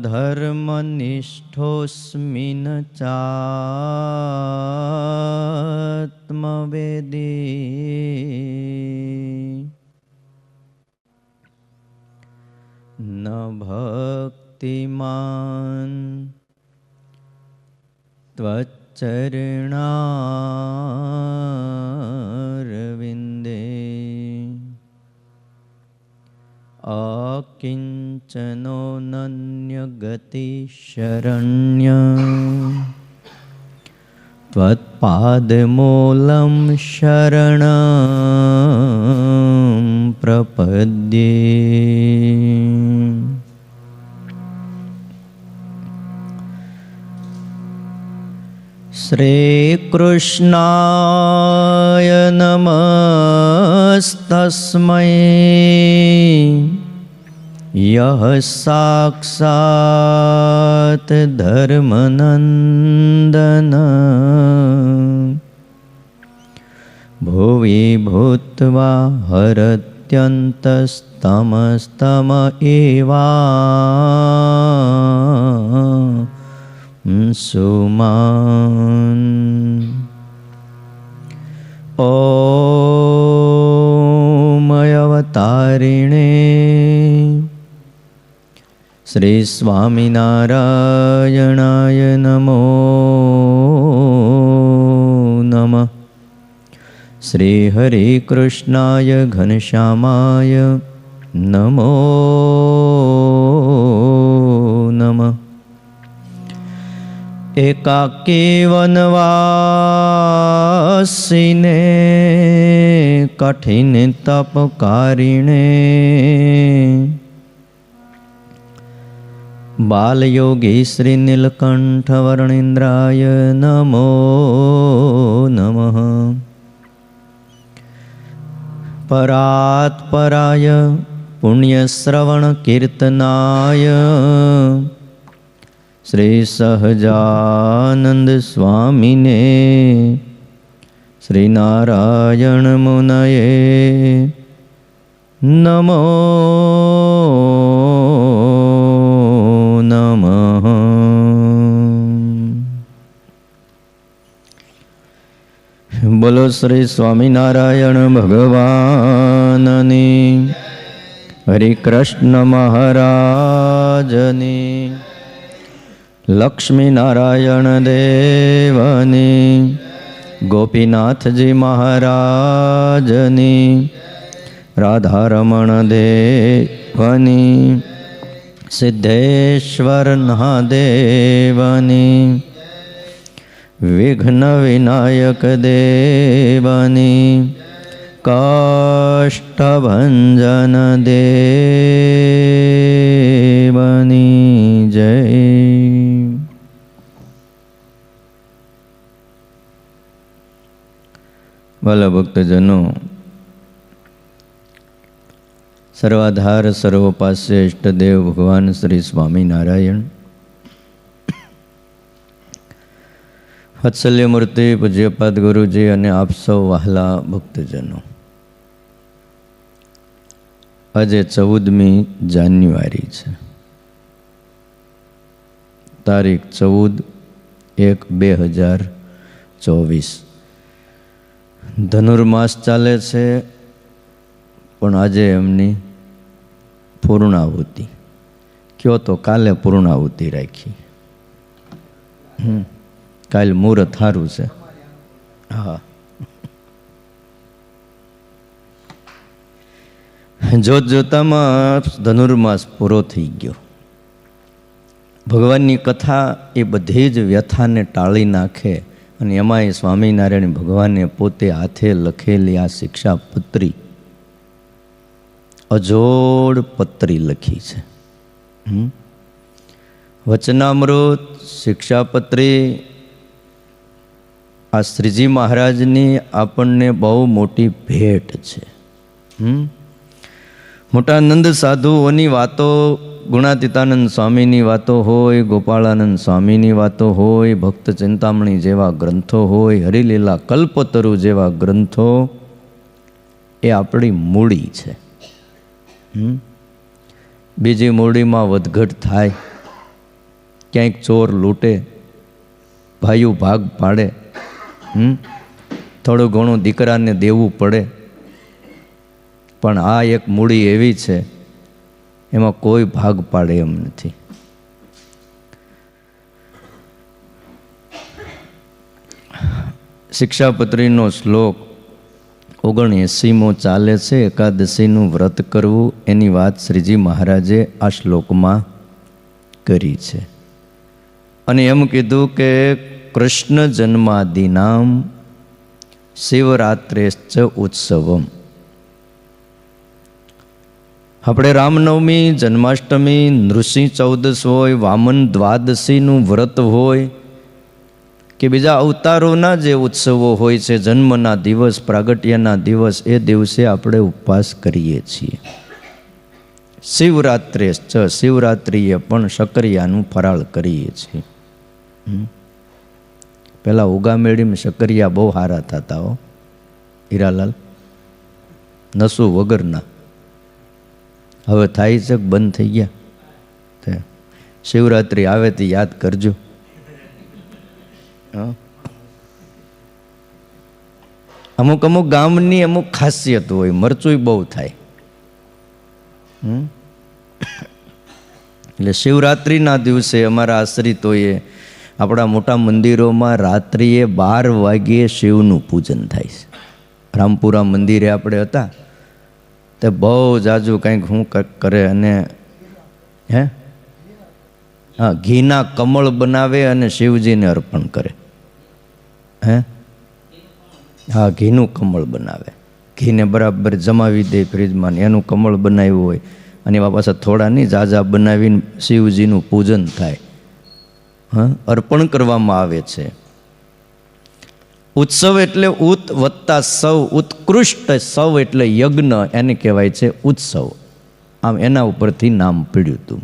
धर्मनिष्ठोऽस्मि न चात्मवेदी न भक्तिमान् त्वच्चरणारविन्दे अकिञ्चनो नन्यगतिशरण्य त्वत्पादमूलं शरणं प्रपद्ये। श्रीकृष्णाय नमस्तस्मै यः साक्षात् धर्मनन्दन भुवि भूत्वा हरत्यन्तस्तमस्तम एवा सुमान्। ॐ अवतारिणे श्री स्वामिनारायणाय नमो नमः। श्री हरे कृष्णाय घनश्यामाय नमो नमः। एकाकी वनवासिने कठिन तपकारिणे बालयोगी श्री नीलकंठ वर्णेन्द्राय नमो नमः। परात्पराय पुण्यश्रवण कीर्तनाय श्री सहजानंद स्वामिने श्री नारायण मुनये नमो नमः। बोलो श्री स्वामिनारायण भगवाननी हरि कृष्ण महाराजनी लक्ष्मी नारायण देवनी गोपीनाथ जी महाराजनी राधारमण देवनी सिद्धेश्वर महादेवनी विघ्न विनायक देवनी काष्ठभंजन देवनी जय। वाला भक्तजनों, सर्वाधार सर्वोपास्य इष्टदेव भगवान श्री स्वामीनारायण वत्सल्य मूर्ति पूज्यपाद गुरुजी અને આપ સૌ વહાલા ભક્તજનો, આજે 14મી જાન્યુઆરી છે, તારીખ 14/1/2024। ધનુર્માસ ચાલે છે, પણ આજે એમની પૂર્ણાહુતિ કયો તો કાલે પૂર્ણાહુતિ રાખી। કાલ મુહૂર્ત સારું છે। હા, જોત જોતામાં ધનુર્માસ પૂરો થઈ ગયો। ભગવાનની કથા એ બધી જ વ્યથાને ટાળી નાખે અને એમાંય સ્વામિનારાયણ ભગવાને પોતે હાથે લખેલી આ શિક્ષાપત્રી, અજોડ પત્રી લખી છે। વચનામૃત શિક્ષાપત્રી આ શ્રીજી મહારાજની આપણને બહુ મોટી ભેટ છે। મોટા નંદ સાધુઓની વાતો, ગુણાતીતાનંદ સ્વામીની વાતો હોય, ગોપાળાનંદ સ્વામીની વાતો હોય, ભક્ત ચિંતામણી જેવા ગ્રંથો હોય, હરિલીલા કલ્પતરુ જેવા ગ્રંથો, એ આપણી મૂડી છે। બીજી મૂડીમાં વધઘટ થાય ક્યાંક ચોર લૂંટે, ભાઈઓ ભાગ પાડે, થોડું ઘણું દીકરાને દેવું પડે, પણ આ એક મૂડી એવી છે એમાં કોઈ ભાગ પાડે એમ નથી. શિક્ષાપત્રીનો શ્લોક 79મો ચાલે છે. એકાદશીનું વ્રત કરવું એની વાત શ્રીજી મહારાજે આ શ્લોકમાં કરી છે. અને એમ કીધું કે કૃષ્ણ જન્માદિનામ શિવરાત્રેશ્ચ ઉત્સવમ. આપણે રામનવમી, જન્માષ્ટમી, નૃસિંહ ચૌદશ હોય, વામન દ્વાદશીનું વ્રત હોય કે બીજા અવતારોના જે ઉત્સવો હોય છે, જન્મના દિવસ, પ્રાગટ્યના દિવસ, એ દિવસે આપણે ઉપવાસ કરીએ છીએ. શિવરાત્રેશ્ચ, શિવરાત્રિએ પણ શક્કરિયાનું ફરાળ કરીએ છીએ. પેલા ઉગામેળીમાં શક્કરિયા બહુ સારા થતા હો હીરાલાલ, નસું વગરના. હવે થાય છે બંધ થઈ ગયા. શિવરાત્રિ આવે તે યાદ કરજો. અમુક અમુક ગામની અમુક ખાસિયત હોય, મરચું બહુ થાય. એટલે શિવરાત્રિના દિવસે અમારા આશ્રિતોએ આપણા મોટા મંદિરોમાં રાત્રિએ 12 વાગ્યે શિવનું પૂજન થાય છે. રામપુરા મંદિરે આપણે હતા તે બહુ જાજુ કંઈક શું કરે, અને હા, ઘીના કમળ બનાવે અને શિવજીને અર્પણ કરે. હા, ઘીનું કમળ બનાવે, ઘીને બરાબર જમાવી દે ફ્રીજમાં, એનું કમળ બનાવ્યું હોય અને એવા પાછા થોડા નહીં ઝાઝા બનાવીને શિવજીનું પૂજન થાય, અર્પણ કરવામાં આવે છે. ઉત્સવ એટલે ઉત વત્તા સૌ, ઉત્કૃષ્ટ સૌ એટલે યજ્ઞ, એને કહેવાય છે ઉત્સવ. આમ એના ઉપરથી નામ પડ્યું હતું.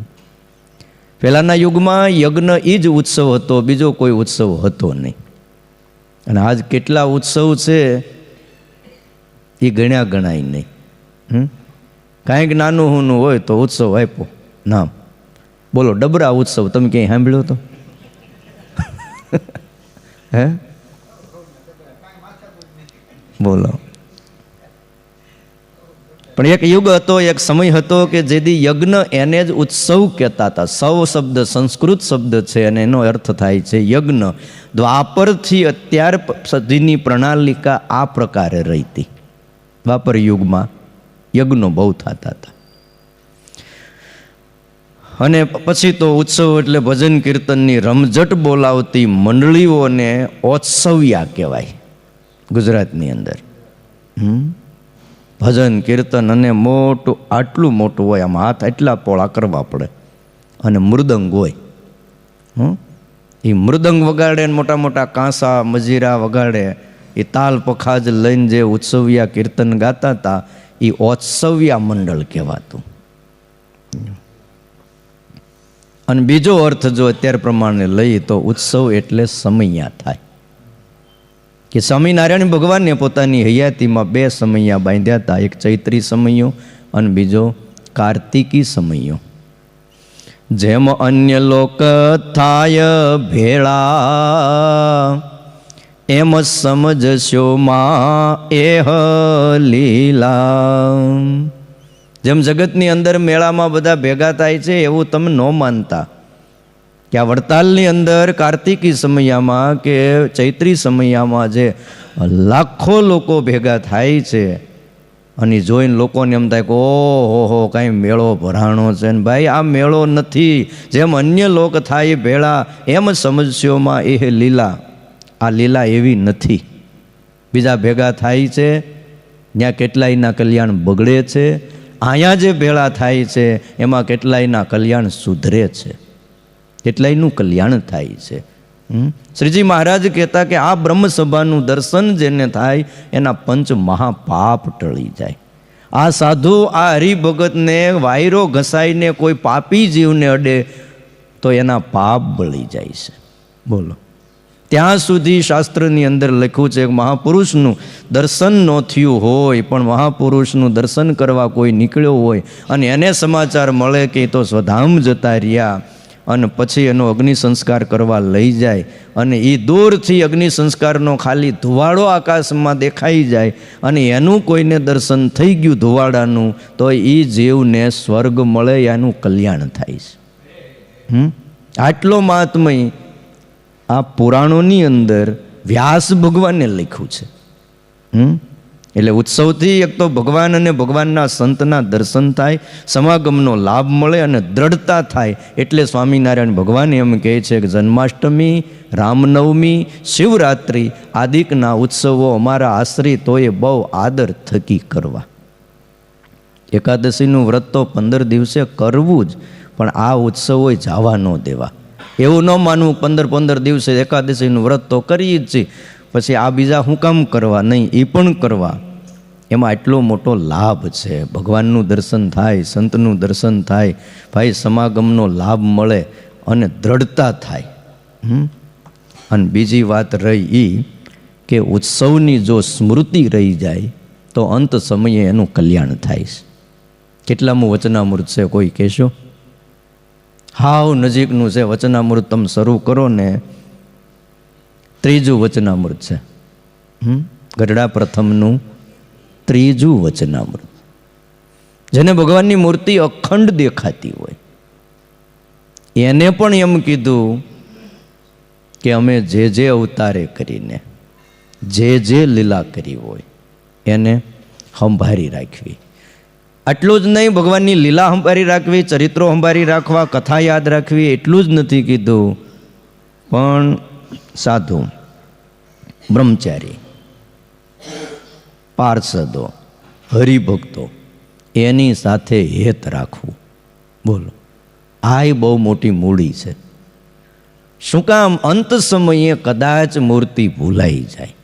પહેલાંના યુગમાં યજ્ઞ એ જ ઉત્સવ હતો, બીજો કોઈ ઉત્સવ હતો નહીં. અને આજ કેટલા ઉત્સવ છે એ ગણ્યા ગણાય નહીં. કાંઈક નાનું હુનું હોય તો ઉત્સવ આપ્યો નામ. બોલો, ડબરા ઉત્સવ તમે ક્યાંય સાંભળ્યો તો? હે બોલો. પણ એક યુગ હતો, એક સમય હતો કે જેથી યજ્ઞ એને જ ઉત્સવ કહેતા હતા. સૌ શબ્દ સંસ્કૃત શબ્દ છે અને એનો અર્થ થાય છે યજ્ઞ. દ્વાપરથી અત્યાર સુધીની પ્રણાલિકા આ પ્રકારે રહી હતી. દ્વાપર યુગમાં યજ્ઞો બહુ થતા હતા. અને પછી તો ઉત્સવ એટલે ભજન કીર્તનની રમઝટ બોલાવતી મંડળીઓને ઓત્સવ્યા કહેવાય ગુજરાતની અંદર. ભજન કીર્તન અને મોટું, આટલું મોટું હોય, આમ હાથ એટલા પોળા કરવા પડે, અને મૃદંગ હોય. એ મૃદંગ વગાડે ને મોટા મોટા કાંસા મજીરા વગાડે, એ તાલ પખાજ લઈને જે ઉત્સવ્યા કીર્તન ગાતા હતા એ ઓત્સવ્યા મંડળ કહેવાતું. અને બીજો અર્થ જો અત્યાર પ્રમાણે લઈએ તો ઉત્સવ એટલે સમૈયા થાય. કે સ્વામિનારાયણ ભગવાનને પોતાની હયાતીમાં 2 સમૈયા બાંધ્યા હતા. એક ચૈત્રી સમૈયો અને બીજો કાર્તિકી સમૈયો. જેમ અન્ય લોક થાય ભેળા, એમ સમજશો માં એહ લીલા. જેમ જગતની અંદર મેળામાં બધા ભેગા થાય છે એવું તમે ન માનતા કે આ વડતાલની અંદર કાર્તિકી સમૈયામાં કે ચૈત્રી સમૈયામાં જે લાખો લોકો ભેગા થાય છે અને જોઈને લોકોને એમ થાય કે ઓહો કાંઈ મેળો ભરાણો છે. ને ભાઈ, આ મેળો નથી. જેમ અન્ય લોક થાય ભેળા, એમ સમજશોમાં એ લીલા. આ લીલા એવી નથી. બીજા ભેગા થાય છે ત્યાં કેટલાયના કલ્યાણ બગડે છે. અહીંયા જે ભેળા થાય છે એમાં કેટલાયના કલ્યાણ સુધરે છે, કેટલાયનું કલ્યાણ થાય છે. શ્રીજી મહારાજ કહેતા કે આ બ્રહ્મસભાનું દર્શન જેને થાય એના 5 મહાપાપ ટળી જાય. આ સાધુ, આ હરિભગતને વાયરો ઘસાઈને કોઈ પાપી જીવને અડે તો એના પાપ બળી જાય છે. બોલો, ત્યાં સુધી શાસ્ત્રની અંદર લખ્યું છે કે મહાપુરુષનું દર્શન ન થયું હોય પણ મહાપુરુષનું દર્શન કરવા કોઈ નીકળ્યો હોય અને એને સમાચાર મળે કે તો સ્વધામ જતા રહ્યા અને પછી એનો અગ્નિ સંસ્કાર કરવા લઈ જાય અને એ દૂરથી અગ્નિ સંસ્કારનો ખાલી ધુવાડો આકાશમાં દેખાઈ જાય અને એનું કોઈને દર્શન થઈ ગયું ધુવાડાનું, તો એ જીવને સ્વર્ગ મળે, એનું કલ્યાણ થાય છે. આટલો મહાત્મય આ પુરાણોની અંદર વ્યાસ ભગવાને લખ્યું છે. એટલે ઉત્સવથી એક તો ભગવાન અને ભગવાનના સંતના દર્શન થાય, સમાગમનો લાભ મળે અને દ્રઢતા થાય. એટલે સ્વામિનારાયણ ભગવાન એમ કહે છે કે જન્માષ્ટમી, રામનવમી, શિવરાત્રિ આદિકના ઉત્સવો અમારા આશ્રિતોએ બહુ આદર થકી કરવા. એકાદશીનું વ્રત તો 15 દિવસે કરવું જ, પણ આ ઉત્સવો જવા ન દેવા. એવું ન માનવું 15 દિવસે એકાદશીનું વ્રત તો કરીએ જ છીએ, પછી આ બીજા હું કામ કરવા? નહીં, એ પણ કરવા. એમાં એટલો મોટો લાભ છે. ભગવાનનું દર્શન થાય, સંતનું દર્શન થાય, ભાઈ સમાગમનો લાભ મળે અને દ્રઢતા થાય. અને બીજી વાત રહી એ કે ઉત્સવની જો સ્મૃતિ રહી જાય તો અંત સમયે એનું કલ્યાણ થાય છે. કેટલામું વચનામૃત છે કોઈ કહેશો? હાવ નજીકનું છે વચનામૃત. તમે શરૂ કરો ને, 3જું વચનામૃત છે. ગઢડા પ્રથમનું 3જું વચનામૃત. જેને ભગવાનની મૂર્તિ અખંડ દેખાતી હોય એને પણ એમ કીધું કે અમે જે અવતારે કરીને જે લીલા કરી હોય એને સંભાળી રાખવી. આટલું જ નહીં, ભગવાનની લીલા સંભાળી રાખવી, ચરિત્રો સંભાળી રાખવા, કથા યાદ રાખવી, એટલું જ નથી કીધું, પણ સાધુ, બ્રહ્મચારી, પાર્ષદો, હરિભક્તો એની સાથે હેત રાખવું. બોલો, આ બહુ મોટી મૂડી છે. શું કામ? અંત સમયે કદાચ મૂર્તિ ભૂલાઈ જાય.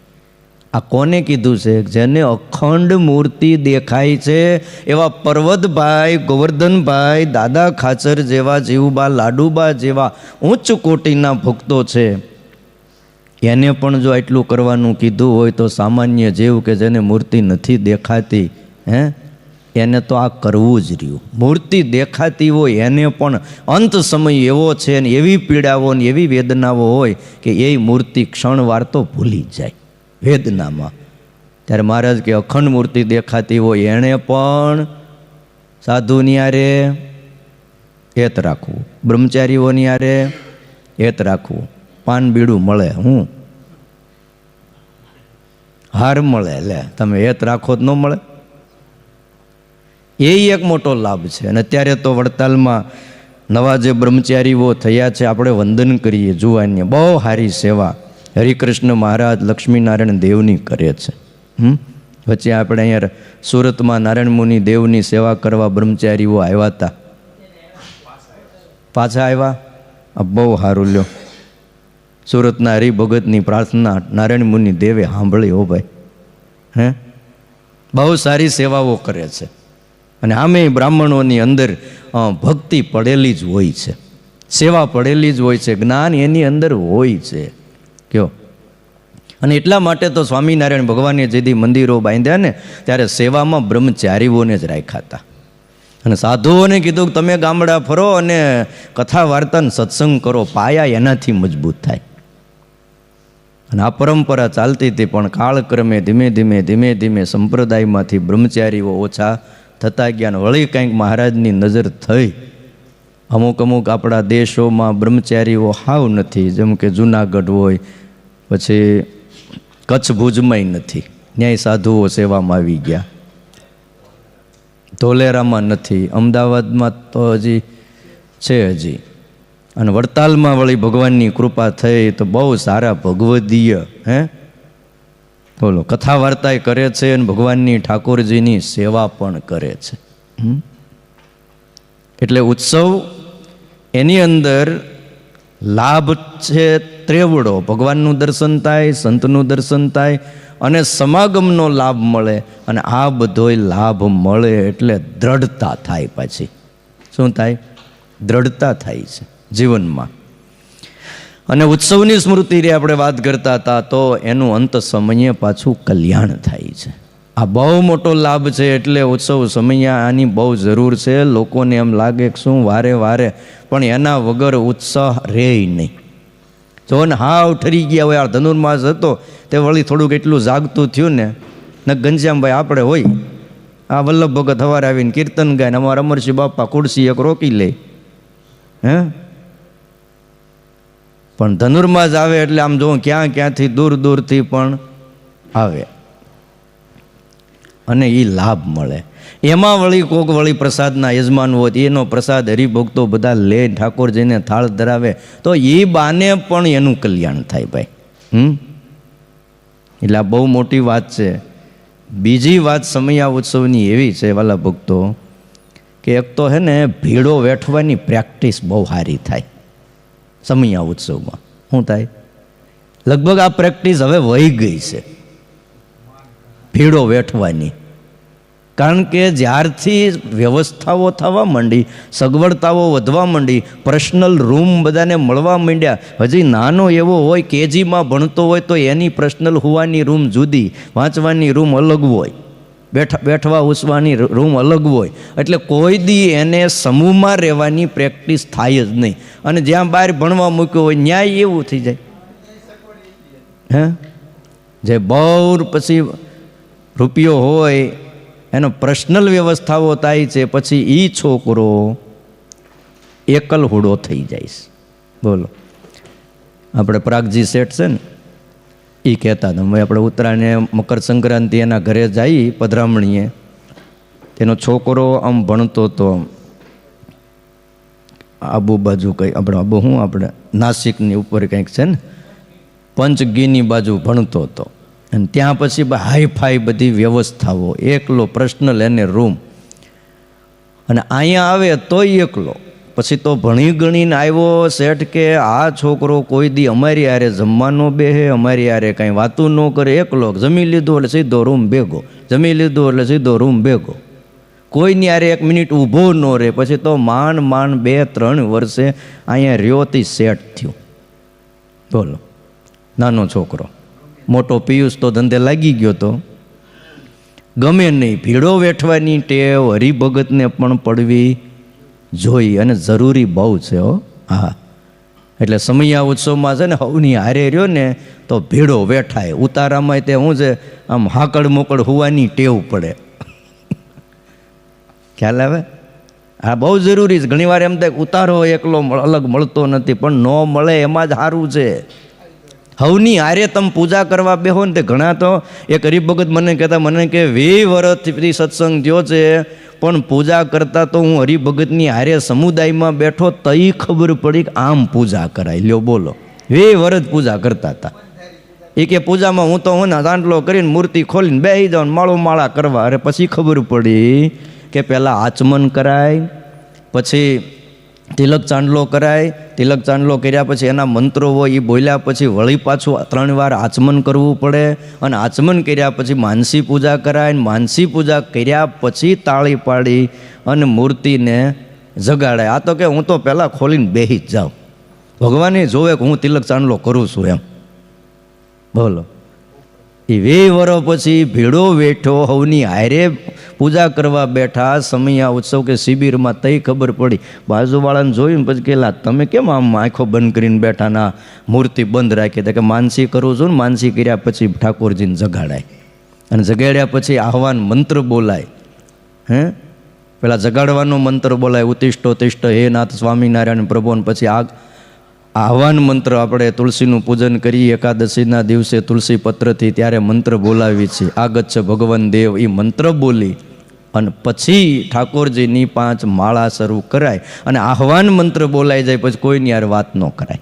આ કોને કીધું છે? જેને અખંડ મૂર્તિ દેખાય છે એવા પર્વતભાઈ, ગોવર્ધનભાઈ, દાદા ખાચર જેવા, જીવુબા, લાડુબા જેવા ઉચ્ચ કોટીના ભક્તો છે. એને પણ જો એટલું કરવાનું કીધું હોય તો સામાન્ય જીવ કે જેને મૂર્તિ નથી દેખાતી, એને તો આ કરવું જ રહ્યું. મૂર્તિ દેખાતી હોય એને પણ અંત સમય એવો છે ને એવી પીડાઓ ને એવી વેદનાઓ હોય કે એ મૂર્તિ ક્ષણવાર તો ભૂલી જાય વેદનામાં. ત્યારે મહારાજ કે અખંડ મૂર્તિ દેખાતી હોય એણે પણ સાધુની આરે હેત રાખવું, બ્રહ્મચારીઓની આરે હેત રાખવું. પાન બીડું મળે, હાર મળે, લે તમે હેત રાખો જ ન મળે. એ એક મોટો લાભ છે. અને અત્યારે તો વડતાલમાં નવા જે બ્રહ્મચારીઓ થયા છે આપણે વંદન કરીએ, જુવાનને બહુ સારી સેવા હરિકૃષ્ણ મહારાજ, લક્ષ્મીનારાયણ દેવની કરે છે. વચ્ચે આપણે અહીંયા સુરતમાં નારાયણ મુનિ દેવની સેવા કરવા બ્રહ્મચારીઓ આવ્યા હતા, પાછા આવ્યા. બહુ સારું લ્યો. સુરતના હરિભગતની પ્રાર્થના નારાયણ મુનિ દેવે સાંભળી. હો ભાઈ, બહુ સારી સેવાઓ કરે છે. અને આમે બ્રાહ્મણોની અંદર ભક્તિ પડેલી જ હોય છે, સેવા પડેલી જ હોય છે, જ્ઞાન એની અંદર હોય છે. કયો? અને એટલા માટે તો સ્વામિનારાયણ ભગવાને જેથી મંદિરો બાંધ્યા ને ત્યારે સેવામાં બ્રહ્મચારીઓને જ રાખ્યા હતા. અને સાધુઓને કીધું કે તમે ગામડા ફરો અને કથા વાર્તાને સત્સંગ કરો, પાયા એનાથી મજબૂત થાય. અને આ પરંપરા ચાલતી હતી, પણ કાળક્રમે ધીમે ધીમે સંપ્રદાયમાંથી બ્રહ્મચારીઓ ઓછા થતા ગયા. ને વળી કંઈક મહારાજની નજર થઈ. અમુક આપણા દેશોમાં બ્રહ્મચારીઓ હાવ નથી, જેમ કે જુનાગઢ હોય, પછી કચ્છ ભુજમાંય નથી, ન્યાય સાધુઓ સેવામાં આવી ગયા. ધોલેરામાં નથી, અમદાવાદમાં તો હજી છે હજી. અને વડતાલમાં વળી ભગવાનની કૃપા થઈ તો બહુ સારા ભગવદીય બોલો કથા વાર્તાય કરે છે અને ભગવાનની ઠાકોરજીની સેવા પણ કરે છે. એટલે ઉત્સવ એની અંદર લાભ છે ત્રેવડો. ભગવાનનું દર્શન થાય, સંતનું દર્શન થાય અને સમાગમનો લાભ મળે. અને આ બધોય લાભ મળે એટલે દ્રઢતા થાય. પાછી શું થાય? દ્રઢતા થાય છે જીવનમાં. અને ઉત્સવની સ્મૃતિની આપણે વાત કરતા હતા તો એનું અંત સમયે પાછું કલ્યાણ થાય છે. આ બહુ મોટો લાભ છે. એટલે ઉત્સવ સમયા આની બહુ જરૂર છે. લોકોને એમ લાગે કે શું વારે વારે, પણ એના વગર ઉત્સાહ રહે નહીં. જો ને હાવ ઠરી ગયા હોય, આ ધનુર્માસ હતો તે વળી થોડુંક એટલું જાગતું થયું ને ઘનશ્યામભાઈ આપણે હોય, આ વલ્લભ ભગત સવારે આવીને કીર્તન ગાય ને અમારા અમરસિંહ બાપા ખુરશી એક રોકી લે. પણ ધનુર્માસ આવે એટલે આમ જો ક્યાં ક્યાંથી દૂર દૂરથી પણ આવે અને એ લાભ મળે. એમાં વળી કોક વળી પ્રસાદના યજમાન હોય, એનો પ્રસાદ હરિભક્તો બધા લે, ઠાકોરજીને થાળ ધરાવે, તો એ બાને પણ એનું કલ્યાણ થાય ભાઈ. એટલે આ બહુ મોટી વાત છે. બીજી વાત સમયા ઉત્સવની એવી છે વાલા ભક્તો, કે એક તો હે ને ભીડો વેઠવાની પ્રેક્ટિસ બહુ સારી થાય સમયા ઉત્સવમાં. શું થાય? લગભગ આ પ્રેક્ટિસ હવે વહી ગઈ છે ભીડો વેઠવાની. કારણ કે જ્યારથી વ્યવસ્થાઓ થવા માંડી, સગવડતાઓ વધવા માંડી, પર્સનલ રૂમ બધાને મળવા માંડ્યા. હજી નાનો એવો હોય, કેજીમાં ભણતો હોય તો એની પર્સનલ હોવાની રૂમ જુદી, વાંચવાની રૂમ અલગ હોય, બેઠવા ઉસવાની રૂમ અલગ હોય. એટલે કોઈ દી એને સમૂહમાં રહેવાની પ્રેક્ટિસ થાય જ નહીં. અને જ્યાં બહાર ભણવા મૂક્યો હોય ન્યાય એવું થઈ જાય. જે બહુ પછી રૂપિયો હોય એનો પર્સનલ વ્યવસ્થાઓ થાય છે, પછી એ છોકરો એકલહુડો થઈ જાય છે. બોલો, આપણે પ્રાગજી શેઠ છે ને, એ કહેતા હતા, આપણે ઉત્તરાયણે મકર સંક્રાંતિ એના ઘરે જઈ પધરામણીએ, તેનો છોકરો આમ ભણતો હતો આબુ બાજુ, કંઈ આપણે આબુ શું આપણે નાસિકની ઉપર કંઈક છે ને, પંચગીની બાજુ ભણતો હતો. અને ત્યાં પછી હાઈફાઈ બધી વ્યવસ્થાઓ, એકલો પર્સનલ એને રૂમ. અને અહીંયા આવે તોય એકલો. પછી તો ભણી ગણીને આવ્યો શેઠ કે આ છોકરો કોઈ દી અમારી હારે જમવાનો બેહે, અમારી હારે કાંઈ વાતું ન કરે, એકલો. જમી લીધું એટલે સીધો રૂમ ભેગો, જમી લીધું એટલે સીધો રૂમ ભેગો, કોઈની હારે એક મિનિટ ઊભો ન રહે. પછી તો માંડ 2-3 વર્ષે અહીંયા રહ્યોથી સેટ થયું. બોલો, નાનો છોકરો. મોટો પિયુષ તો ધંધે લાગી ગયો તો. ગમે નહીં, ભીડો વેઠવાની ટેવ હરિભગતને પણ પડવી જોઈએ અને જરૂરી બહુ છે. હા, એટલે સમયા ઉત્સવમાં છે ને હવની હારે રહ્યો ને તો ભીડો વેઠાય. ઉતારામાં તે શું છે, આમ હાકડ મોકડ હોવાની ટેવ પડે. ખ્યાલ આવે? આ બહુ જરૂરી છે. ઘણીવાર એમ થાય ઉતારો એકલો અલગ મળતો નથી, પણ ન મળે એમાં જ સારું છે. હવની હારે તમે પૂજા કરવા બેહો ને તે ઘણા તો એક હરિભગત મને કહેતા, મને કે 20 વર્ષથી સત્સંગ થયો છે પણ પૂજા કરતા તો હું હરિભગતની હારે સમુદાયમાં બેઠો તઈ ખબર પડી કે આમ પૂજા કરાય. લ્યો બોલો, 20 વર્ષ પૂજા કરતા હતા. એ કે પૂજામાં હું તો હું ને દાંડલો કરીને મૂર્તિ ખોલીને બેસી જાઉં, માળો માળા કરવા. અરે પછી ખબર પડી કે પહેલાં આચમન કરાય, પછી તિલક ચાંદલો કરાય, તિલક ચાંદલો કર્યા પછી એના મંત્રો હોય એ બોલ્યા પછી વળી પાછું 3 વાર આચમન કરવું પડે, અને આચમન કર્યા પછી માનસી પૂજા કરાય, માનસી પૂજા કર્યા પછી તાળી પાડી અને મૂર્તિને જગાડાય. આ તો કે હું તો પહેલાં ખોલીને બેસી જ જાઉં, ભગવાને જોવે કે હું તિલક ચાંદલો કરું છું એમ. બોલો, એ 20 વર્ષ પછી ભીડો વેઠો, હવની હારે પૂજા કરવા બેઠા, સમયા ઉત્સવ કે શિબિરમાં, તઈ ખબર પડી. બાજુવાળાને જોયું પછી કેલા તમે કેમ આમ આંખો બંધ કરીને બેઠા, ના મૂર્તિ બંધ રાખી. તો કે માનસી કરું છું ને, માનસી કર્યા પછી ઠાકોરજીને જગાડાય, અને જગાડ્યા પછી આહવાન મંત્ર બોલાય. પેલા જગાડવાનો મંત્ર બોલાય, ઉતિષ્ઠો તિષ્ઠ હે નાથ સ્વામિનારાયણ પ્રભુને. પછી આહવાન મંત્ર આપણે તુલસીનું પૂજન કરીએ એકાદશીના દિવસે તુલસી પત્રથી, ત્યારે મંત્ર બોલાવી છે, આગત છે ભગવાન દેવ. એ મંત્ર બોલી અને પછી ઠાકોરજીની 5 માળા શરૂ કરાય, અને આહવાન મંત્ર બોલાઈ જાય પછી કોઈની યાર વાત ન કરાય.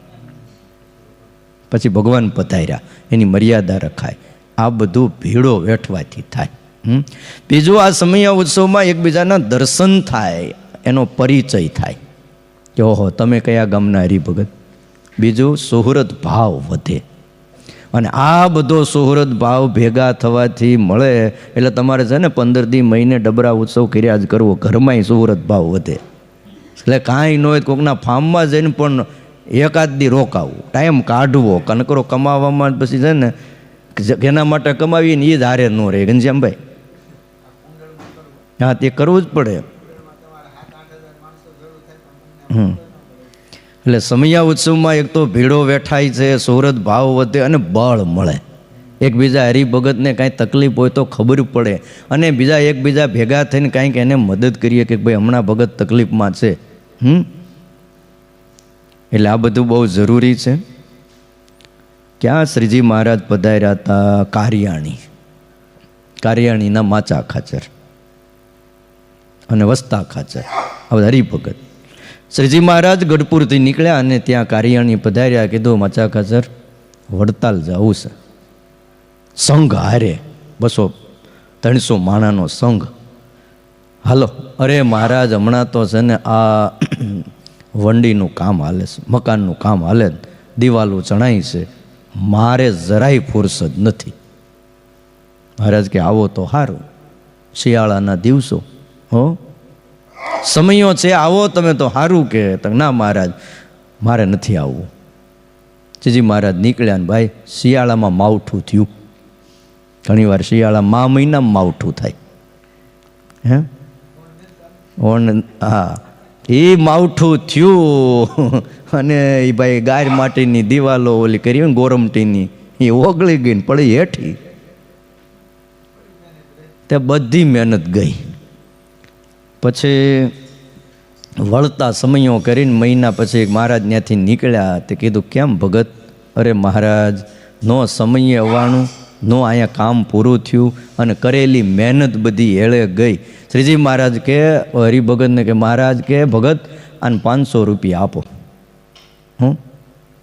પછી ભગવાન પધાર્યા, એની મર્યાદા રખાય. આ બધું ભીડો વેઠવાથી થાય. બીજું, આ સમયા ઉત્સવમાં એકબીજાના દર્શન થાય, એનો પરિચય થાય કે ઓહો તમે કયા ગામના હરિભગત. બીજું, સુહૃદ ભાવ વધે, અને આ બધો સુહૃદ ભાવ ભેગા થવાથી મળે. એટલે તમારે છે ને 15 દી મહિને ડબરા ઉત્સવ કર્યા જ કરવો, ઘરમાંય સુહૃદ ભાવ વધે. એટલે કાંઈ ન હોય કોકના ફાર્મમાં જઈને પણ એકાદ દી રોકાવું, ટાઈમ કાઢવો. કનકરો કમાવામાં પછી છે ને જેના માટે કમાવીને એ જ હારે ન રહે. ઘનશ્યામભાઈ હા, તે કરવું જ પડે. એટલે સમયા ઉત્સવમાં એક તો ભીડો વેઠાય છે, સોરઠ ભાવ વધે અને બળ મળે. એકબીજા હરિભગતને કાંઈ તકલીફ હોય તો ખબર પડે અને બીજા એકબીજા ભેગા થઈને કાંઈક એને મદદ કરીએ કે ભાઈ હમણાં ભગત તકલીફમાં છે. એટલે આ બધું બહુ જરૂરી છે. ક્યાં શ્રીજી મહારાજ પધાર્યા હતા? કારિયાણીના માચા ખાચર અને વસ્તા ખાચર, હવે હરિભગત. શ્રીજી મહારાજ ગઢપુરથી નીકળ્યા અને ત્યાં કારિયાણી પધાર્યા. કીધું માચા ખાચર વડતાલ જવું છે, સંઘ હારે 200-300 માણાનો સંઘ, હાલો. અરે મહારાજ હમણાં તો છે ને આ વંડીનું કામ હાલે છે, મકાનનું કામ હાલે, દિવાલો ચણાય છે, મારે જરાય ફુરસદ નથી. મહારાજ કે આવો તો સારું, શિયાળાના દિવસો સમયો છે, આવો તમે તો સારું. કે ના મહારાજ મારે નથી આવવું. શ્રીજી મહારાજ નીકળ્યા ને ભાઈ શિયાળામાં માવઠું થયું. ઘણીવાર શિયાળા મહિનામાં માવઠું થાય. હા, એ માવઠું થયું અને એ ભાઈ ગાય માટીની દિવાલો ઓલી કરી ને ગોરમટીની, એ ઓગળી ગઈ ને પડી હેઠી. તે બધી મહેનત ગઈ. પછી વળતા સમયો કરીને મહિના પછી મહારાજ ત્યાંથી નીકળ્યા. તે કીધું કેમ ભગત? અરે મહારાજ નો સમયે આવવાનું, નો અહીંયા કામ પૂરું થયું અને કરેલી મહેનત બધી એળે ગઈ. શ્રીજી મહારાજ કે હરિભગતને કે મહારાજ કે ભગત આને 500 રૂપિયા આપો.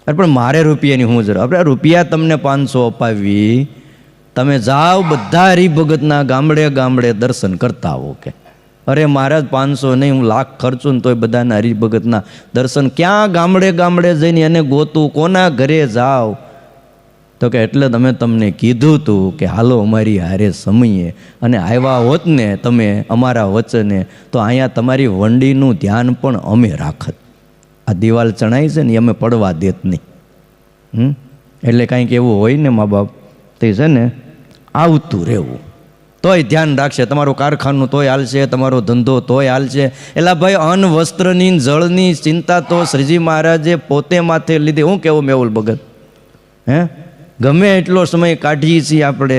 અરે પણ મારે રૂપિયાની હું જરૂર? આપણે રૂપિયા તમને 500 અપાવી, તમે જાઓ બધા હરિભગતના ગામડે ગામડે દર્શન કરતા આવો. કે અરે મહારાજ 500 નહીં, હું લાખ ખર્ચું ને તોય બધાના હરિભગતના દર્શન. ક્યાં ગામડે ગામડે જઈને એને ગોતું, કોના ઘરે જાઓ? તો કે એટલે તમે તમને કીધું હતું કે હાલો અમારી હારે સમયે, અને આવ્યા હોત ને તમે અમારા વચને તો અહીંયા તમારી વંડીનું ધ્યાન પણ અમે રાખત. આ દિવાલ ચણાઈ છે ને અમે પડવા દેત નહીં. એટલે કાંઈક એવું હોય ને મા બાપ, તે છે ને આવતું રહેવું, તોય ધ્યાન રાખશે. તમારું કારખાનું તોય હાલશે, તમારો ધંધો તોય હાલશે. એટલે ભાઈ અન્ન વસ્ત્રની જળની ચિંતા તો શ્રીજી મહારાજે પોતે માથે લીધી. હું કેવું મેહુલ ભગત? ગમે એટલો સમય કાઢીએ છીએ આપણે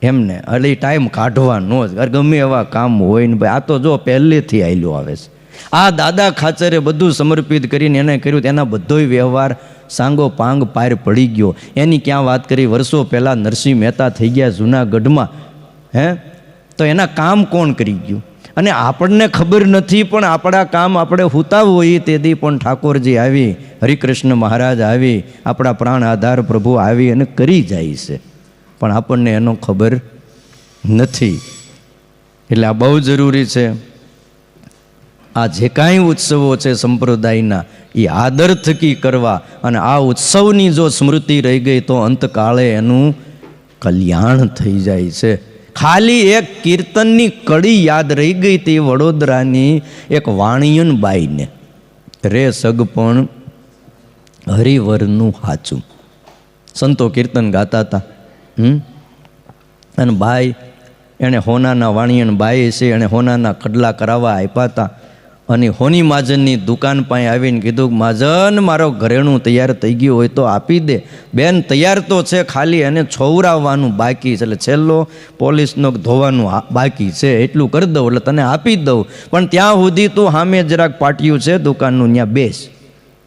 એમને, એટલે ટાઈમ કાઢવાનો જ. ગમે એવા કામ હોય ને ભાઈ, આ તો જો પહેલેથી આવેલું આવે છે. આ દાદા ખાચરે બધું સમર્પિત કરીને એને કર્યું. એના બધોય વ્યવહાર સાંગો પાંગ પાર પડી ગયો. એની ક્યાં વાત કરી? વર્ષો પહેલાં નરસિંહ મહેતા થઈ ગયા જૂનાગઢમાં. તો એના કામ કોણ કરી ગયું? અને આપણને ખબર નથી, પણ આપણા કામ આપણે હુતા હોઈએ તેથી પણ ઠાકોરજી આવી, હરિકૃષ્ણ મહારાજ આવી, આપણા પ્રાણ આધાર પ્રભુ આવી અને કરી જાય છે, પણ આપણને એનો ખબર નથી. એટલે આ બહુ જરૂરી છે. આ જે કાંઈ ઉત્સવો છે સંપ્રદાયના, એ આદર થકી કરવા. અને આ ઉત્સવની જો સ્મૃતિ રહી ગઈ તો અંતકાળે એનું કલ્યાણ થઈ જાય છે. ખાલી એક કીર્તનની કડી યાદ રહી ગઈ હતી વડોદરાની એક વાણિયન બાઈને, રે સગપણ હરિવરનું હાચું. સંતો કીર્તન ગાતા હતા. અને બાઈ એણે હોનાના વાણિયન બાઈ છે, એણે હોનાના કડલા કરાવવા આપ્યા હતા. અને હોની મહાજનની દુકાન પાસે આવીને કીધું, મહાજન મારો ઘરેણું તૈયાર થઈ ગયું હોય તો આપી દે. બેન તૈયાર તો છે, ખાલી એને છોવરાવવાનું બાકી છે, એટલે છેલ્લો પોલીસનો ધોવાનું બાકી છે, એટલું કરી દઉં એટલે તને આપી દઉં. પણ ત્યાં સુધી તું સામે જરાક પાટિયું છે દુકાનનું, ત્યાં બેસ.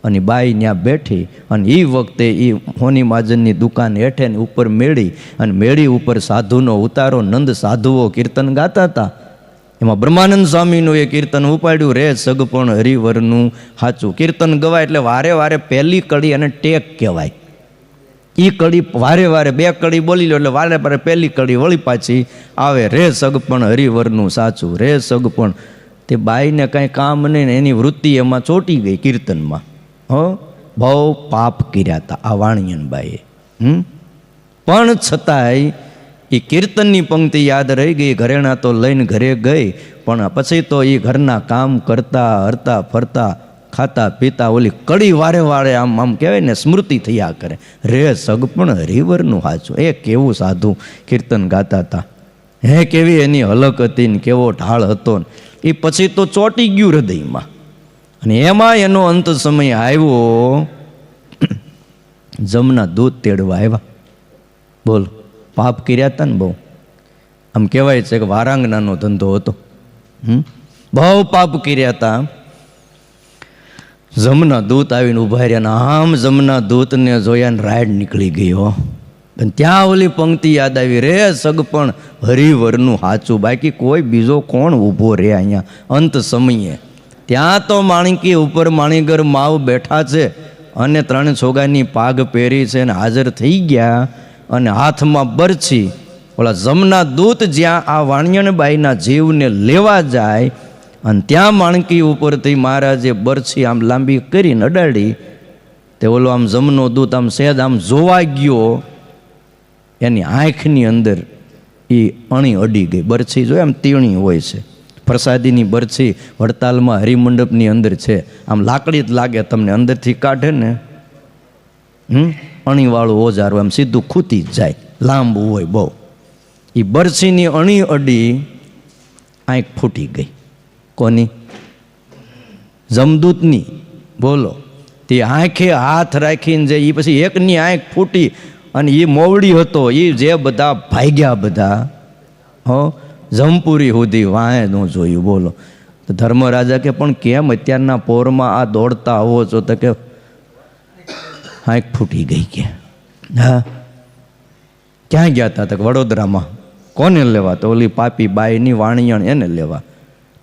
અને બાઈ ત્યાં બેઠી. અને એ વખતે એ હોની મહાજનની દુકાન હેઠે ને ઉપર મેળી, અને મેળી ઉપર સાધુનો ઉતારો, નંદ સાધુઓ કીર્તન ગાતા હતા. એમાં બ્રહ્માનંદ સ્વામીનું એ કીર્તન ઉપાડ્યું, રે સગપણ હરિવરનું હાચું. કીર્તન ગવાય એટલે વારે વારે પહેલી કડી અને ટેક કહેવાય. એ કડી વારે વારે 2 કડી બોલી લો એટલે વારે વારે પહેલી કડી વળી પાછી આવે, રે સગપણ હરિવરનું સાચું, રે સગપણ. તે બાઈને કાંઈ કામ નહીં ને એની વૃત્તિ એમાં ચોંટી ગઈ કીર્તનમાં. બહુ પાપ કર્યા હતા આ વાણિયન બાઈએ. પણ છતાંય એ કીર્તનની પંક્તિ યાદ રહી ગઈ. ઘરેણા તો લઈને ઘરે ગઈ, પણ પછી તો એ ઘરના કામ કરતા હરતા ફરતા ખાતા પીતા ઓલી કડી વારે વારે આમ કહેવાય ને સ્મૃતિ થયા કરે, રે સગપણ હરિવરનું હાચું. એ કેવું સાધુ કીર્તન ગાતા હતા. હે કેવી એની હલક હતી ને કેવો ઢાળ હતો ને એ પછી તો ચોંટી ગયું હૃદયમાં. અને એમાં એનો અંત સમય આવ્યો, જમના દૂધ તેડવા આવ્યા. બોલ, પાપ કર્યા હતા ને બહુ. આમ કહેવાય છે કે વારાંગનાનો ધંધો હતો. બહુ પાપ કર્યા હતા. જમના દૂત આવીને ઉભા રહ્યા ને આમ જમના દૂતને જોયા ને રાડ નીકળી ગયો. અને ત્યાં ઓલી પંક્તિ યાદ આવી, રે સગપણ હરિવરનું હાચું, બાકી કોઈ બીજો કોણ ઊભો રે અહીંયા અંત સમયે. ત્યાં તો માણકી ઉપર માણીગર માવ બેઠા છે અને 3 છોગાની પાગ પહેરી છે અને હાજર થઈ ગયા અને હાથમાં બરછી. ઓલા જમના દૂત જ્યાં આ વાણિયણબાઈના જીવને લેવા જાય અને ત્યાં માણકી ઉપરથી મહારાજે બરછી આમ લાંબી કરીને અડાડી, તે ઓલો આમ જમનો દૂત આમ સહેજ આમ જોવા ગયો, એની આંખની અંદર એ અણી અડી ગઈ. બરછી જોઈએ આમ તીણી હોય છે, પ્રસાદીની બરછી વડતાલમાં હરિમંડપની અંદર છે, આમ લાકડી જ લાગે તમને, અંદરથી કાઢે ને અણીવાળું ઓજારું આમ સીધું ખૂતી જ જાય, લાંબુ હોય બહુ. એ બરછીની અણી અડી, આંખ ફૂટી ગઈ. કોની? જમદૂતની. બોલો, તે આંખે હાથ રાખીને જે એ પછી એકની આંખ ફૂટી અને એ મોવડી હતો, એ જે બધા ભાગ્યા બધા જમપુરી સુધી વાહે ન જોયું. બોલો, તો ધર્મરાજા કે પણ કેમ અત્યારના પોરમાં આ દોડતા આવો છો? તો કે આંખ ફૂટી ગઈ. કે હા, ક્યાં ગયા હતા? તો વડોદરામાં. કોને લેવા? તો ઓલી પાપી બાઈની વાણિયણ એને લેવા.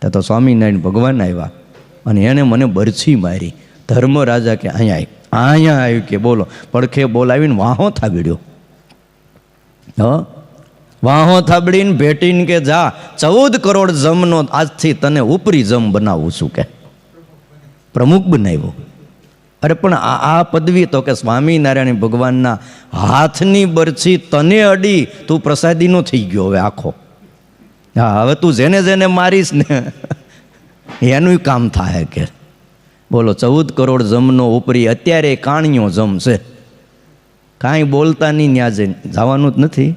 ત્યાં તો સ્વામિનારાયણ ભગવાન આવ્યા અને એણે મને બરછી મારી. ધર્મરાજા કે અહીંયા આવ્યું. કે બોલો, પડખે બોલાવીને વાહો થાબડ્યો. વાહો થાબડીને ભેટીને કે જા 14 કરોડ જમનો આજથી તને ઉપરી જમ બનાવું છું. કે પ્રમુખ બનાવ્યો. અરે પણ આ પદવી તો કે સ્વામિનારાયણ ભગવાનના હાથની બરછી તને અડી, તું પ્રસાદીનો થઈ ગયો હવે આખો. હા, હવે તું જેને જેને મારીશ ને એનું કામ થાય. કે બોલો, 14 કરોડ જમનો ઉપરી અત્યારે કાણિયો જમ છે, કાંઈ બોલતા નહીં, ત્યાં જવાનું જ નથી.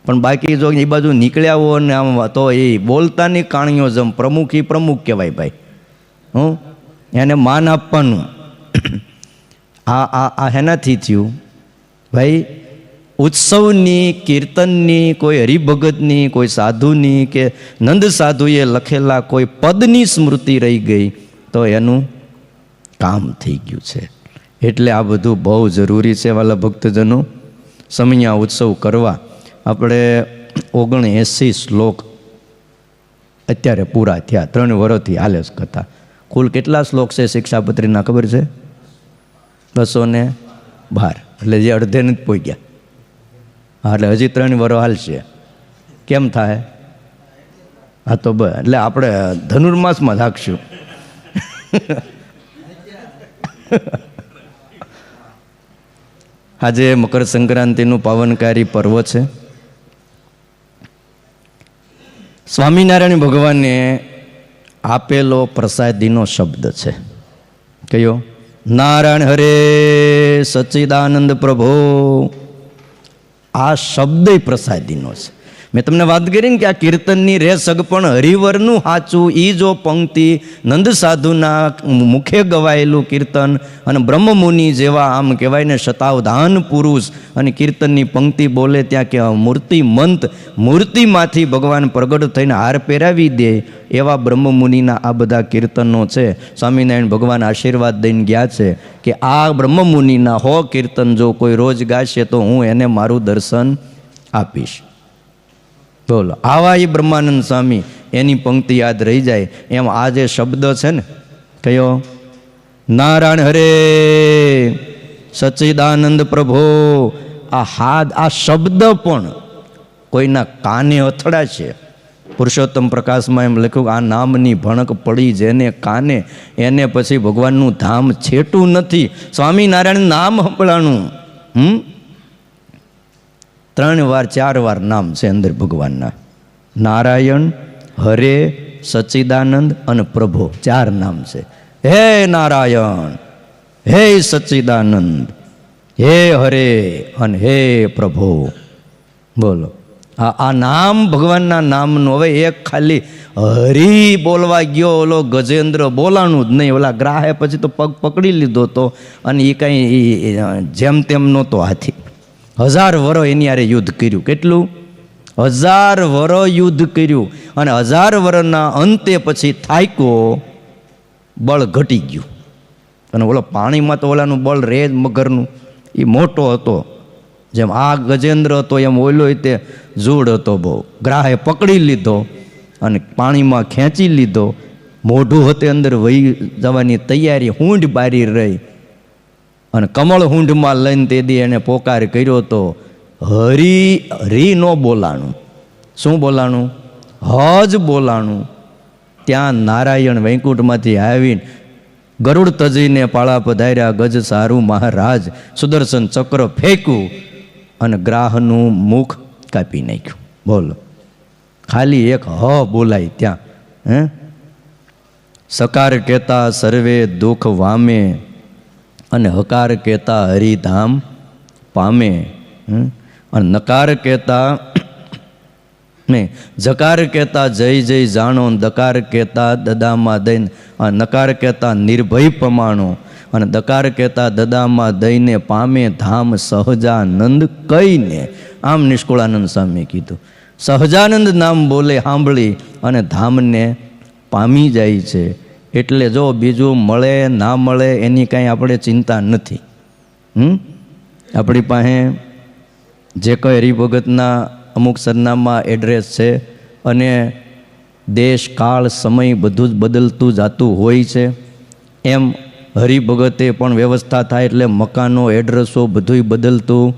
પણ બાકી જો એ બાજુ નીકળ્યા હો ને આમ તો એ બોલતા નહીં, કાણિયો જમ પ્રમુખ એ પ્રમુખ કહેવાય ભાઈ. એને માન આપવાનું. આ હેનાથી થયું ભાઈ, ઉત્સવની, કીર્તનની, કોઈ હરિભગતની, કોઈ સાધુની કે નંદ સાધુએ લખેલા કોઈ પદની સ્મૃતિ રહી ગઈ તો એનું કામ થઈ ગયું છે. એટલે આ બધું બહુ જરૂરી છે વાલા ભક્તજનો. સમયા ઉત્સવ કરવા આપણે 79 શ્લોક અત્યારે પૂરા થયા, 3 વર્ષથી હાલે કથા. કુલ કેટલા શ્લોક છે શિક્ષાપત્રીના ખબર છે? 212. એટલે જે અડધે નથી પહોંચ્યા. હા, એટલે હજી 3 વર્ષ હાલશે. કેમ થાય? હા, તો બસ એટલે આપણે ધનુર્માસમાં રાખશું. આજે મકર સંક્રાંતિનું પાવનકારી પર્વ છે. સ્વામિનારાયણ ભગવાને આપેલો પ્રસાદીનો શબ્દ છે. કયો? નારાયણ હરે સચ્ચિદાનંદ પ્રભો. આ શબ્દ પ્રસાદીનો છે. મેં તમને વાત કરી ને કે આ કીર્તનની રે સગપણ હરિવરનું હાચું, એ જો પંક્તિ નંદ સાધુના મુખે ગવાયેલું કીર્તન અને બ્રહ્મમુનિ જેવા આમ કહેવાય ને શતાવધાન પુરુષ અને કીર્તનની પંક્તિ બોલે ત્યાં કે મૂર્તિમંત, મૂર્તિમાંથી ભગવાન પ્રગટ થઈને હાર પહેરાવી દે એવા બ્રહ્મમુનિના આ બધા કીર્તનો છે. સ્વામિનારાયણ ભગવાન આશીર્વાદ દઈને ગયા છે કે આ બ્રહ્મમુનિના 100 કીર્તન જો કોઈ રોજ ગાશે તો હું એને મારું દર્શન આપીશ. બોલો, આવા એ બ્રહ્માનંદ સ્વામી, એની પંક્તિ યાદ રહી જાય. એમ આ જે શબ્દ છે ને, કયો? નારાયણ હરે સચ્ચિદાનંદ પ્રભો. આ શબ્દ પણ કોઈના કાને અથડાશે. પુરુષોત્તમ પ્રકાશમાં એમ લખ્યું કે આ નામની ભણક પડી જેને કાને, એને પછી ભગવાનનું ધામ છેટું નથી. સ્વામિનારાયણ નામ સંભળાનું. 3 વાર 4 વાર નામ છે અંદર ભગવાનના. નારાયણ, હરે, સચ્ચિદાનંદ અને પ્રભો, 4 નામ છે. હે નારાયણ, હે સચ્ચિદાનંદ, હે હરે અને હે પ્રભો. બોલો, હા, આ નામ ભગવાનના નામનું. હવે એક ખાલી હરી બોલવા ગયો, ઓલો ગજેન્દ્ર બોલાણું જ નહીં. ઓલા ગ્રાહે પછી તો પગ પકડી લીધો તો, અને એ કાંઈ જેમ તેમ નહોતો હાથી. 1000 વર્ષ એની હારે યુદ્ધ કર્યું. કેટલું? 1000 વર્ષ યુદ્ધ કર્યું. અને 1000 વર્ષના અંતે પછી થાક્યો, બળ ઘટી ગયું. અને ઓલો પાણીમાં તો ઓલાનું બળ રે જ મગરનું, એ મોટો હતો. જેમ આ ગજેન્દ્ર હતો એમ ઓલો તે જૂડ હતો બહુ. ગ્રાહે પકડી લીધો અને પાણીમાં ખેંચી લીધો. મોઢું હતે અંદર વહી જવાની તૈયારી, હૂંઢ બારી રહી. અને કમળ હૂંઢમાં લઈને તે દી એને પોકાર કર્યો તો હરી ન બોલાણું. શું બોલાણું? હજ બોલાણું. ત્યાં નારાયણ વૈકુંઠમાંથી આવીને ગરુડ તજીને પાળા પધાર્યા. ગજ સારું મહારાજ સુદર્શન ચક્ર ફેંક્યું અને ગ્રાહનું મુખ કાપી નાખ્યું. બોલો, ખાલી એક હ બોલાય ત્યાં. હે, સકાર કહેતા સર્વે દુઃખ વામે અને હકાર કહેતા હરિધામ પામે. અને નકાર કહેતા નહીં, જકાર કહેતા જય જય જાણો, દકાર કહેતા દદામાં દઈને, નકાર કહેતા નિર્ભય પમાણો, અને દકાર કહેતા દદામાં દઈને પામે ધામ સહજાનંદ કહીને. આમ નિષ્કુળાનંદ સ્વામી કીધું, સહજાનંદ નામ બોલે સાંભળી અને ધામને પામી જાય છે. એટલે જો બીજું મળે ના મળે એની કાંઈ આપણે ચિંતા નથી. આપણી પાસે જે કંઈ હરિભગતના અમુક સરનામા એડ્રેસ છે, અને દેશ કાળ સમય બધું જ બદલતું જાતું હોય છે. એમ હરિભગતે પણ વ્યવસ્થા થાય એટલે મકાનો, એડ્રેસો બધુંય બદલતું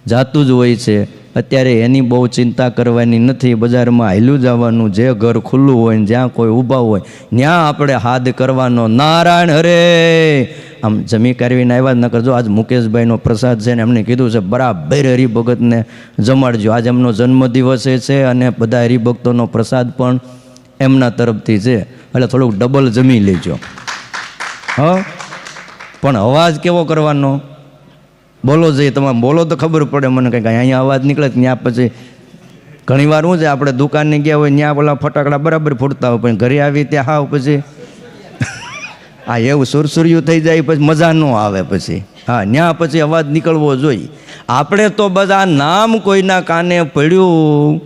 જાતું જ હોય છે. અત્યારે એની બહુ ચિંતા કરવાની નથી. બજારમાં હાલ્યું જવાનું, જે ઘર ખુલ્લું હોય ને જ્યાં કોઈ ઊભા હોય ત્યાં આપણે હાથ કરવાનો, નારાયણ હરે. આમ જમી કરવીને આવ્યા જ ન કરજો. આજ મુકેશભાઈનો પ્રસાદ છે ને એમને કીધું છે બરાબર હરિભગતને જમાડજો. આજ એમનો જન્મદિવસ છે અને બધા હરિભક્તોનો પ્રસાદ પણ એમના તરફથી છે, એટલે થોડુંક ડબલ જમી લેજો. હા, પણ અવાજ કેવો કરવાનો? બોલો જઈએ, તમે બોલો તો ખબર પડે મને. કંઈક અહીંયા અવાજ નીકળે ત્યાં પછી ઘણી વાર શું છે, આપણે દુકાને ગયા હોય ત્યાં પેલા ફટાકડા બરાબર ફૂટતા હોય, પણ ઘરે આવી ત્યાં હાવ પછી હા એવું સુરસુર્યું થઈ જાય, પછી મજા ન આવે પછી. હા, ત્યાં પછી અવાજ નીકળવો જોઈએ. આપણે તો બધા નામ કોઈના કાને પડ્યું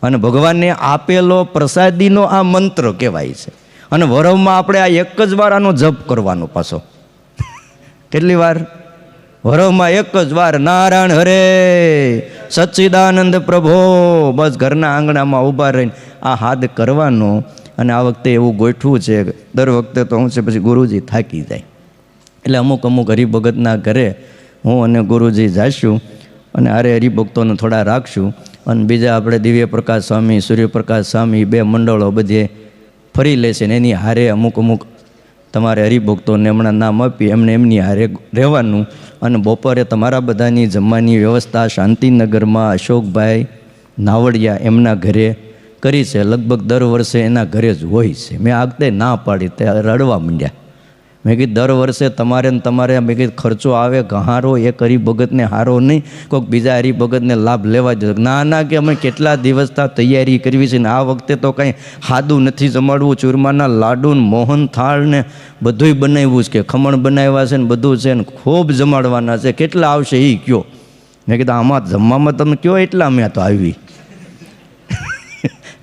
અને ભગવાનને આપેલો પ્રસાદીનો આ મંત્ર કહેવાય છે. અને વરવમાં આપણે આ એક જ વાર આનો જપ કરવાનો પાછો. કેટલી વાર? વરવમાં એક જ વાર નારાયણ હરે સચ્ચિદાનંદ પ્રભો. બસ ઘરના આંગણામાં ઊભા રહીને આ હાથ કરવાનો. અને આ વખતે એવું ગોઠવું છે, દર વખતે તો હું છે પછી ગુરુજી થાકી જાય એટલે અમુક હરિભગતના ઘરે હું અને ગુરુજી જઈશું અને આરે હરિભક્તોને થોડા રાખશું. અને બીજા આપણે દિવ્ય પ્રકાશ સ્વામી, સૂર્યપ્રકાશ સ્વામી, 2 મંડળો બધે ફરી લેશે ને એની હારે અમુક તમારે હરિભક્તોને હમણાં નામ આપી એમને એમની હારે રહેવાનું. અને બપોરે તમારા બધાની જમવાની વ્યવસ્થા શાંતિનગરમાં અશોકભાઈ નાવડિયા એમના ઘરે કરી છે. લગભગ દર વર્ષે એના ઘરે જ હોય છે. મેં આ વખતે ના પાડી, તે રડવા માંડ્યા. મેં કીધું દર વર્ષે તમારે ને તમારે મેં કીધું ખર્ચો આવે ગહારો, એક હરિભગતને હારો નહીં, કોઈક બીજા હરિભગતને લાભ લેવા જ. ના ના કે અમે કેટલા દિવસથી તૈયારી કરવી છે ને આ વખતે તો કંઈ સાદું નથી જમાડવું. ચૂરમાના લાડુ ને મોહન થાળ ને બધુંય બનાવ્યું છે, કે ખમણ બનાવ્યા છે ને બધું છે ને ખૂબ જમાડવાના છે. કેટલા આવશે એ કયો? મેં કીધું આમાં જમવામાં તમે કયો એટલા મેં તો આવી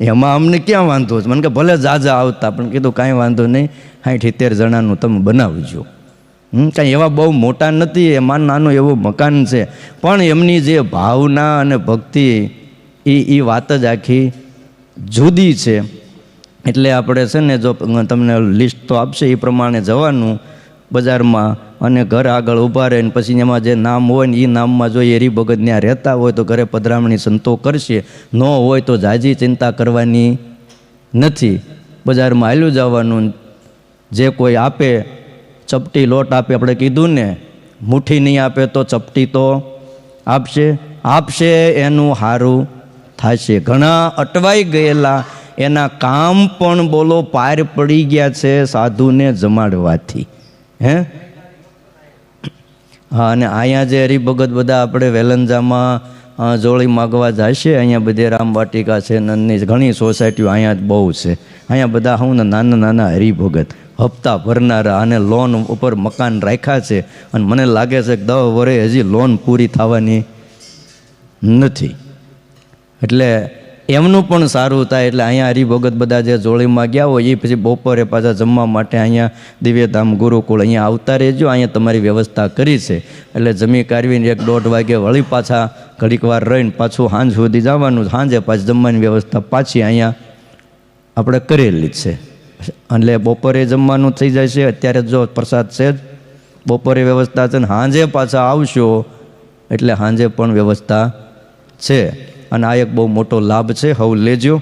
એમાં અમને ક્યાં વાંધો છે? મને કે ભલે જાજા આવતા, પણ કીધું કાંઈ વાંધો નહીં, 60-70 જણાનું તમે બનાવજો. કાંઈ એવા બહુ મોટા નથી, એમાં નાનું એવું મકાન છે, પણ એમની જે ભાવના અને ભક્તિ એ વાત જ આખી જુદી છે. એટલે આપણે છે ને જો તમને લિસ્ટ તો આપશે એ પ્રમાણે જવાનું બજારમાં અને ઘર આગળ ઊભા રહીને પછી એમાં જે નામ હોય ને એ નામમાં જો હરિભગત ત્યાં રહેતા હોય તો ઘરે પધરામણી સંતો કરશે, ન હોય તો જાજી ચિંતા કરવાની નથી. બજારમાં હાલ્યું જવાનું, જે કોઈ આપે ચપટી લોટ આપે, આપણે કીધું ને મુઠ્ઠી નહીં આપે તો ચપટી તો આપશે એનું સારું થશે. ઘણા અટવાઈ ગયેલા એના કામ પણ બોલો પાર પડી ગયા છે સાધુને જમાડવાથી. હે હા, અને અહીંયા જે હરિભગત બધા આપણે વેલંજામાં જોડી માગવા જાય છે. અહીંયા બધે રામવાટિકા છે, નંદની ઘણી સોસાયટીઓ અહીંયા જ બહુ છે. અહીંયા બધા હું ને નાના નાના હરિભગત હપ્તા ભરનારા અને લોન ઉપર મકાન રાખ્યા છે. અને મને લાગે છે કે 10 વર્ષે હજી લોન પૂરી થવાની નથી. એટલે એમનું પણ સારું થાય. એટલે અહીંયા હરિભગત બધા જે જોડીમાં ગયા હોય એ પછી બપોરે પાછા જમવા માટે અહીંયા દિવ્યધામ ગુરુકુળ અહીંયા આવતા રહેજો. અહીંયા તમારી વ્યવસ્થા કરી છે. એટલે જમી કાઢવીને 1-1:30 વાગે વળી પાછા ઘડીક વાર રહીને પાછું સાંજ સુધી જવાનું. સાંજે પાછી જમવાની વ્યવસ્થા પાછી અહીંયા આપણે કરેલી જ છે. એટલે બપોરે જમવાનું થઈ જાય છે. અત્યારે જો પ્રસાદ છે જ, બપોરે વ્યવસ્થા છે ને સાંજે પાછા આવશો એટલે સાંજે પણ વ્યવસ્થા છે. અને આ એક બહુ મોટો લાભ છે. હવે લેજો.